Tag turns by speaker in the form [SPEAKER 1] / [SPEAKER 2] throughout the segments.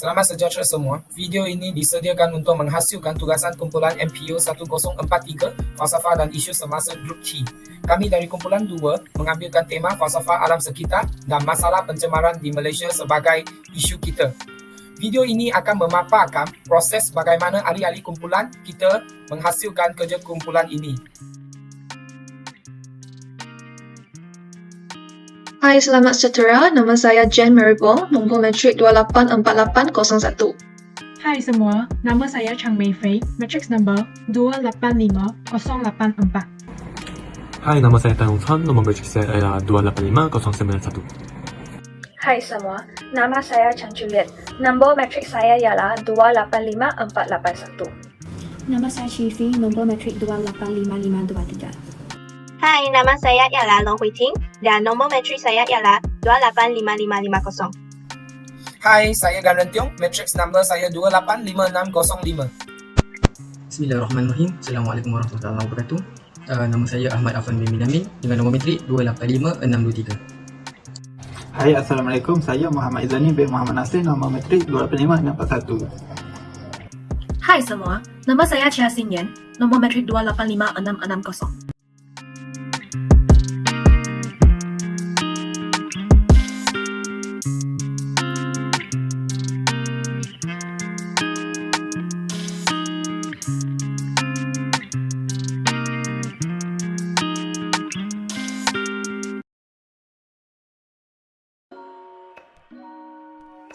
[SPEAKER 1] Selamat sejahtera semua. Video ini disediakan untuk menghasilkan tugasan kumpulan MPU 1043 Falsafah dan Isu Semasa Grup T. Kami dari kumpulan 2 mengambilkan tema falsafah alam sekitar dan masalah pencemaran di Malaysia sebagai isu kita. Video ini akan memaparkan proses bagaimana ahli-ahli kumpulan kita menghasilkan kerja kumpulan ini.
[SPEAKER 2] Hai, selamat sejahtera. Nama saya Jen Maribel, nombor metrik 284801.
[SPEAKER 3] Hai semua, nama saya Chang Mei Fei, matriks number 285084.
[SPEAKER 4] Hai, nama saya Tan Hong Chuan, nombor metrik saya adalah 285091.
[SPEAKER 5] Hai semua, nama saya Chang Juliet, nombor metrik saya ialah 285481.
[SPEAKER 6] Nama saya Shifi, nombor metrik 285523.
[SPEAKER 7] Hai, nama saya ialah Long Hui Ting dan nombor metrik saya ialah 285550.
[SPEAKER 1] Hai, saya Gan Ren Tiong, matriks number saya 285605.
[SPEAKER 8] Bismillahirrahmanirrahim. Assalamualaikum warahmatullahi wabarakatuh. Nama saya Ahmad Afan bin Minamin dengan nombor metrik 285623.
[SPEAKER 9] Hai, Assalamualaikum. Saya Muhammad Izani bin Muhammad Nasir, nombor metrik 285641.
[SPEAKER 10] Hai semua, nama saya Chia Xin Yan, nombor metrik 285660.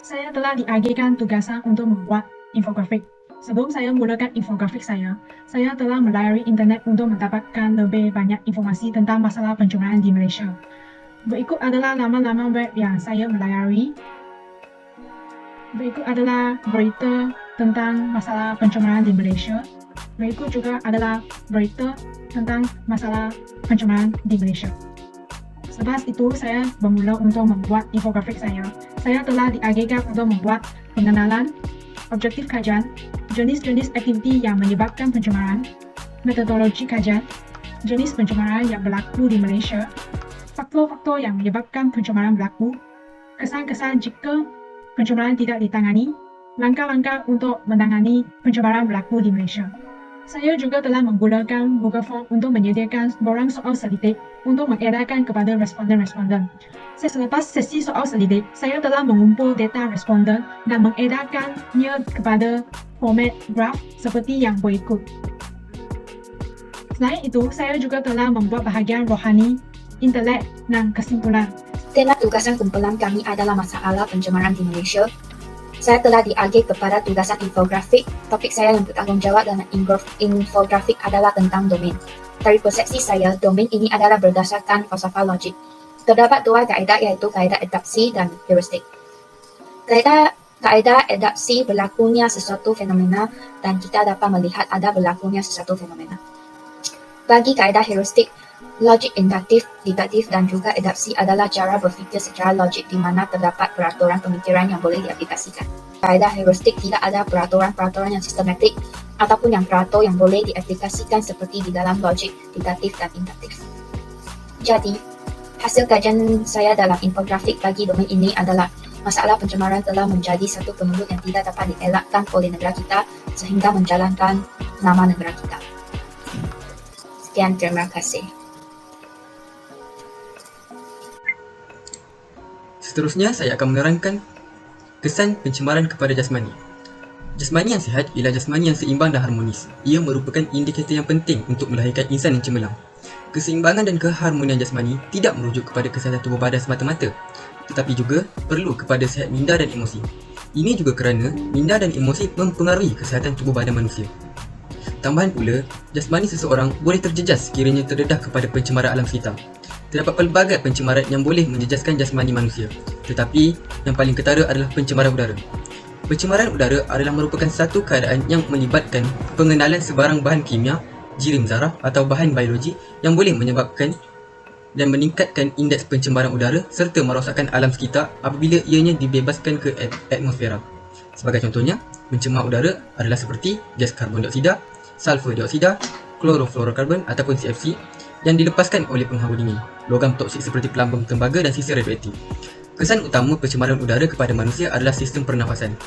[SPEAKER 3] Saya telah diagihkan tugasan untuk membuat infografik. Sebelum saya mulakan infografik saya telah melayari internet untuk mendapatkan lebih banyak informasi tentang masalah pencemaran di Malaysia. Berikut adalah laman-laman web yang saya melayari. Berikut adalah berita tentang masalah pencemaran di Malaysia. Berikut juga adalah berita tentang masalah pencemaran di Malaysia. Selepas itu, saya bermula untuk membuat infografik saya. Saya telah diagihkan untuk membuat pengenalan, objektif kajian, jenis-jenis aktiviti yang menyebabkan pencemaran, metodologi kajian, jenis pencemaran yang berlaku di Malaysia, faktor-faktor yang menyebabkan pencemaran berlaku, kesan-kesan jika pencemaran tidak ditangani, langkah-langkah untuk menangani pencemaran berlaku di Malaysia. Saya juga telah menggunakan Google Form untuk menyediakan borang soal selidik untuk mengedarkan kepada responden-responden. Selepas sesi soal selidik, saya telah mengumpul data responden dan mengedarkannya kepada format graf seperti yang berikut. Selain itu, saya juga telah membuat bahagian rohani, intelek dan kesimpulan.
[SPEAKER 6] Tema tugasan kumpulan kami adalah masalah pencemaran di Malaysia. Saya telah diagih kepada tugasan infografik. Topik saya yang bertanggungjawab dalam infografik adalah tentang domain. Dari persepsi saya, domain ini adalah berdasarkan falsafah logik. Terdapat dua kaedah, iaitu kaedah adapsi dan heuristik. Kaedah adapsi berlakunya sesuatu fenomena dan kita dapat melihat ada berlakunya sesuatu fenomena. Bagi kaedah heuristik, logik induktif, deduktif dan juga adapsi adalah cara berfikir secara logik di mana terdapat peraturan pemikiran yang boleh diaplikasikan. Kaedah heuristik tidak ada peraturan-peraturan yang sistematik ataupun yang teratur yang boleh diaplikasikan seperti di dalam logik deduktif dan induktif. Jadi, hasil kajian saya dalam infografik bagi domain ini adalah masalah pencemaran telah menjadi satu pengelut yang tidak dapat dielakkan oleh negara kita sehingga menjalankan nama negara kita. Sekian, terima kasih.
[SPEAKER 8] Seterusnya, saya akan menerangkan kesan pencemaran kepada jasmani. Jasmani yang sihat ialah jasmani yang seimbang dan harmonis. Ia merupakan indikator yang penting untuk melahirkan insan yang cemerlang. Keseimbangan dan keharmonian jasmani tidak merujuk kepada kesihatan tubuh badan semata-mata, tetapi juga perlu kepada sihat minda dan emosi. Ini juga kerana minda dan emosi mempengaruhi kesihatan tubuh badan manusia. Tambahan pula, jasmani seseorang boleh terjejas sekiranya terdedah kepada pencemaran alam sekitar. Terdapat pelbagai pencemaran yang boleh menjejaskan jasmani manusia, tetapi yang paling ketara adalah pencemaran udara. Pencemaran udara adalah merupakan satu keadaan yang melibatkan pengenalan sebarang bahan kimia, jirim zarah atau bahan biologi yang boleh menyebabkan dan meningkatkan indeks pencemaran udara serta merosakkan alam sekitar apabila ianya dibebaskan ke atmosfera. Sebagai contohnya, pencemar udara adalah seperti gas karbon dioksida, sulfur dioksida, klorofluorokarbon ataupun CFC yang dilepaskan oleh penghawa dingin, logam toksik seperti pelambung tembaga dan sisa radioaktif. Kesan utama pencemaran udara kepada manusia adalah sistem pernafasan.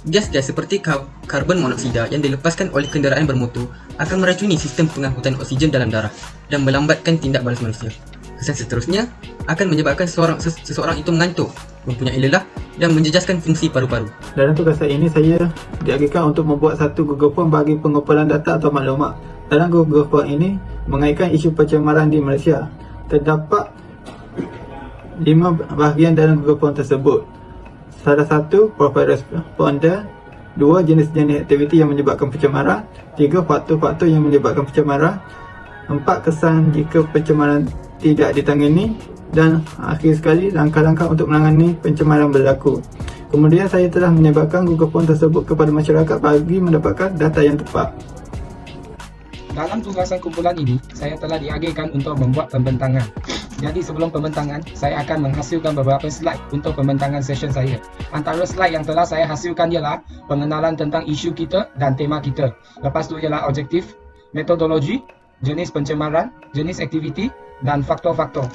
[SPEAKER 8] Gas-gas seperti karbon monoksida yang dilepaskan oleh kenderaan bermotor akan meracuni sistem pengangkutan oksigen dalam darah dan melambatkan tindak balas manusia. Kesan seterusnya akan menyebabkan seseorang itu mengantuk, mempunyai lelah dan menjejaskan fungsi paru-paru.
[SPEAKER 9] Dalam tugasan ini saya diagihkan untuk membuat satu Google Form bagi pengumpulan data atau maklumat. Dalam Google Form ini mengaitkan isu pencemaran di Malaysia. Terdapat 5 bahagian dalam Google Form tersebut. Salah satu, profil responden. 2, jenis-jenis aktiviti yang menyebabkan pencemaran. 3, faktor-faktor yang menyebabkan pencemaran. 4, kesan jika pencemaran tidak ditangani. Dan akhir sekali, langkah-langkah untuk menangani pencemaran berlaku. Kemudian saya telah menyebarkan Google Form tersebut kepada masyarakat bagi mendapatkan data yang tepat.
[SPEAKER 1] Dalam tugasan kumpulan ini, saya telah diagihkan untuk membuat pembentangan. Jadi sebelum pembentangan, saya akan menghasilkan beberapa slide untuk pembentangan session saya. Antara slide yang telah saya hasilkan ialah pengenalan tentang isu kita dan tema kita. Lepas tu ialah objektif, metodologi, jenis pencemaran, jenis aktiviti dan faktor-faktor.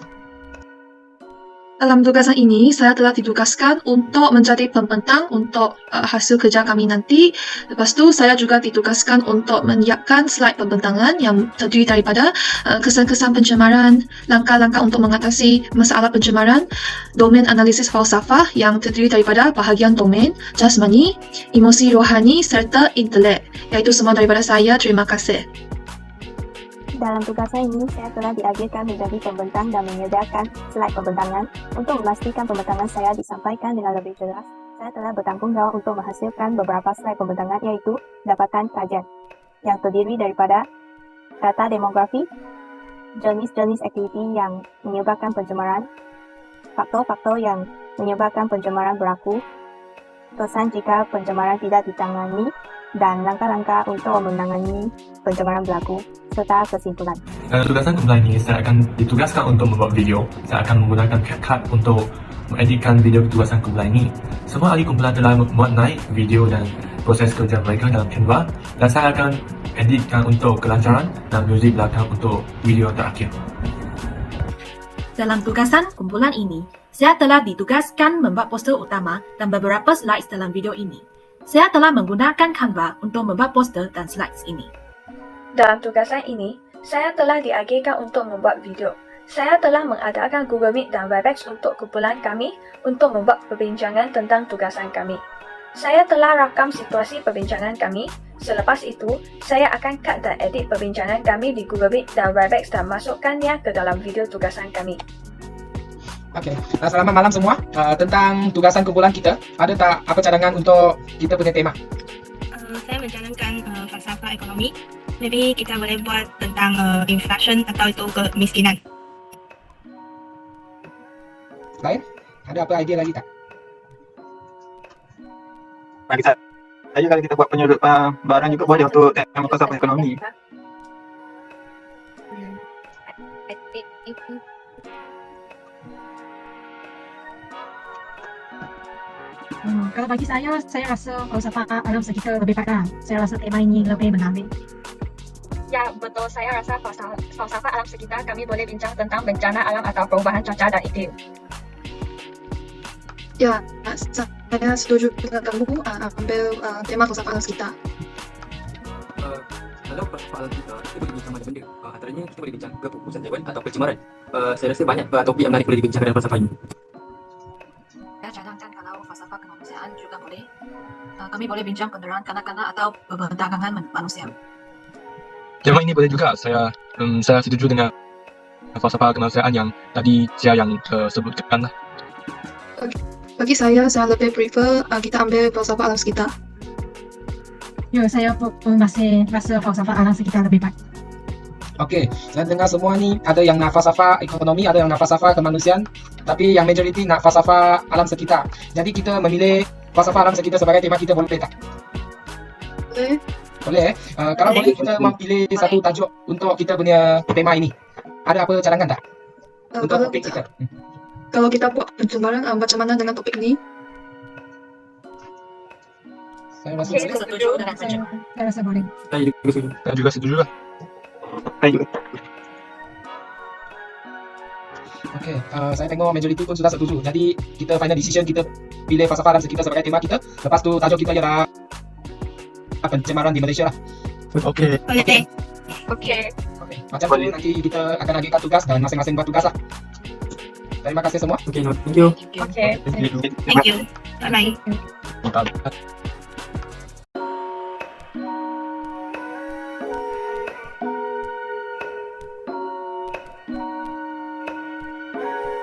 [SPEAKER 2] Dalam tugasan ini, saya telah ditugaskan untuk menjadi pembentang untuk hasil kerja kami nanti. Lepas tu, saya juga ditugaskan untuk menyiapkan slide pembentangan yang terdiri daripada kesan-kesan pencemaran, langkah-langkah untuk mengatasi masalah pencemaran, domain analisis falsafah yang terdiri daripada bahagian domain, jasmani, emosi rohani serta intelek. Iaitu semua daripada saya. Terima kasih.
[SPEAKER 7] Dalam tugasan ini, saya telah diagihkan menjadi pembentang dan menyediakan slide pembentangan. Untuk memastikan pembentangan saya disampaikan dengan lebih jelas, saya telah bertanggungjawab untuk menghasilkan beberapa slide pembentangan iaitu dapatan kajian yang terdiri daripada data demografi, jenis-jenis aktiviti yang menyebabkan pencemaran, faktor-faktor yang menyebabkan pencemaran berlaku, kesan jika pencemaran tidak ditangani, dan langkah-langkah untuk menangani pencemaran berlaku, serta kesimpulan.
[SPEAKER 4] Dalam tugasan kumpulan ini, saya akan ditugaskan untuk membuat video. Saya akan menggunakan CapCut untuk mengeditkan video tugasan kumpulan ini. Semua ahli kumpulan telah membuat naik video dan proses kerja mereka dalam Canva, dan saya akan editkan untuk kelancaran dan muzik belakang untuk video terakhir.
[SPEAKER 10] Dalam tugasan kumpulan ini, saya telah ditugaskan membuat poster utama dan beberapa slides dalam video ini. Saya telah menggunakan Canva untuk membuat poster dan slides ini.
[SPEAKER 5] Dalam tugasan ini, saya telah diagihkan untuk membuat video. Saya telah mengadakan Google Meet dan Webex untuk kumpulan kami untuk membuat perbincangan tentang tugasan kami. Saya telah rakam situasi perbincangan kami. Selepas itu, saya akan cut dan edit perbincangan kami di Google Meet dan Webex dan masukkannya ke dalam video tugasan kami.
[SPEAKER 1] Okey, selamat malam semua. Tentang tugasan kumpulan kita, ada tak apa cadangan untuk kita punya tema?
[SPEAKER 7] Saya menjalankan falsafah ekonomi. Maybe kita boleh buat tentang inflation atau itu kemiskinan.
[SPEAKER 1] Lain? Ada apa idea lagi tak?
[SPEAKER 9] Bagi saya, kalau kita buat penyudut barang juga boleh untuk tema falsafah ekonomi.
[SPEAKER 3] Kalau bagi saya rasa falsafah alam sekitar lebih baik. Saya rasa tema ini lebih menarik.
[SPEAKER 5] Ya, betul. Saya rasa falsafah alam sekitar kami boleh bincang tentang bencana alam atau perubahan cuaca dan iklim.
[SPEAKER 2] Ya, saya setuju dengan kamu ambil tema falsafah alam sekitar.
[SPEAKER 8] Kalau falsafah alam kita boleh bincang macam benda. Antaranya kita boleh bincang keputusan Taiwan atau pencemaran. Saya rasa banyak topik yang menarik boleh dibincangkan dalam falsafah ini.
[SPEAKER 10] Saya cadangkan kalau falsafah kemanusiaan juga boleh. Kami boleh bincang penderaan kanak-kanak atau perdagangan manusia.
[SPEAKER 4] Tema ini boleh juga. Saya setuju dengan falsafah kemanusiaan yang tadi saya yang sebutkan lah.
[SPEAKER 2] Bagi saya lebih prefer kita ambil falsafah alam sekitar.
[SPEAKER 3] Ya, saya pun masih rasa falsafah alam sekitar lebih baik.
[SPEAKER 1] Okey, saya dengar semua ni ada yang nak falsafah ekonomi, ada yang nak falsafah kemanusiaan, tapi yang majoriti nak falsafah alam sekitar. Jadi kita memilih falsafah alam sekitar sebagai tema kita, boleh tak?
[SPEAKER 2] Boleh.
[SPEAKER 1] Boleh kalau boleh kita pilih satu tajuk untuk kita punya tema ini. Ada apa cadangan tak? Untuk topik kita.
[SPEAKER 2] Kalau kita buat pencemaran, macam mana dengan topik ni?
[SPEAKER 1] Saya rasa
[SPEAKER 10] Saya setuju dengan pencemaran.
[SPEAKER 3] Saya rasa boleh.
[SPEAKER 4] Saya juga setuju lah.
[SPEAKER 1] Okey, saya tengok majoriti pun sudah setuju. Jadi kita final decision kita pilih falsafah alam sekitar sebagai tema kita. Lepas tu tajuk kita ialah pencemaran di Malaysia lah.
[SPEAKER 9] Okey.
[SPEAKER 5] Okey.
[SPEAKER 1] Okey, macam tu nanti kita akan agihkan tugas dan masing-masing buat tugas lah. Terima kasih semua.
[SPEAKER 9] Okey, thank you.
[SPEAKER 5] Okey.
[SPEAKER 7] Thank you. Bye-bye.
[SPEAKER 9] Bye.